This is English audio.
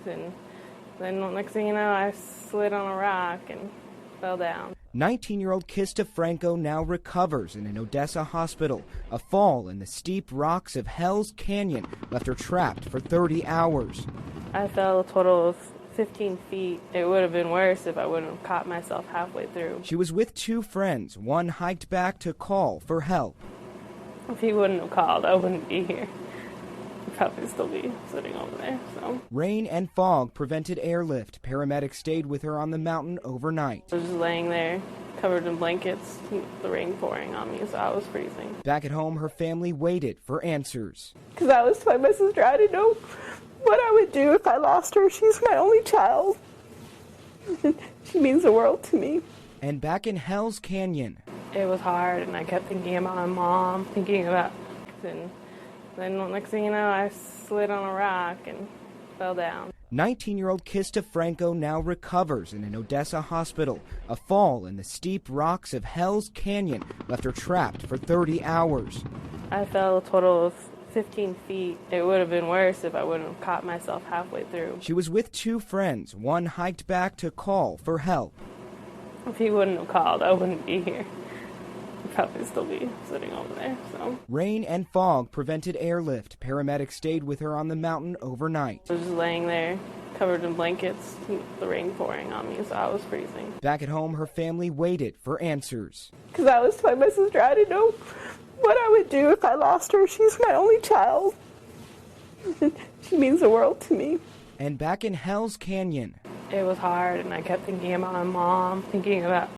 And then next thing you know, I slid on a rock and fell down. 19-year-old Kista Franco now recovers in an Odessa hospital. A fall in the steep rocks of Hell's Canyon left her trapped for 30 hours. I fell a total of 15 feet. It would have been worse if I wouldn't have caught myself halfway through. She was with two friends. One hiked back to call for help. If he wouldn't have called, I wouldn't be here. I'd probably still be sitting over there. So Rain and fog prevented airlift. Paramedics stayed with her on the mountain overnight. I was just laying there, covered in blankets, the rain pouring on me, so I was freezing. Back at home, her family waited for answers. Because I was telling my sister I didn't know what I would do if I lost her. She's my only child. She means the world to me. And back in Hell's Canyon, it was hard, and I kept thinking about my mom, thinking about, and then next thing you know, I slid on a rock and fell down. 19-year-old Kista Franco now recovers in an Odessa hospital. A fall in the steep rocks of Hell's Canyon left her trapped for 30 hours. I fell a total of 15 feet. It would have been worse if I wouldn't have caught myself halfway through. She was with two friends. One hiked back to call for help. If he wouldn't have called, I wouldn't be here. I'd probably still be sitting over there. So Rain and fog prevented airlift. Paramedics stayed with her on the mountain overnight. I was just laying there, covered in blankets, the rain pouring on me, so I was freezing. Back at home, her family waited for answers. Because I was telling my sister I didn't know what I would do if I lost her. She's my only child. She means the world to me. And back in Hell's Canyon, it was hard, and I kept thinking about my mom, thinking about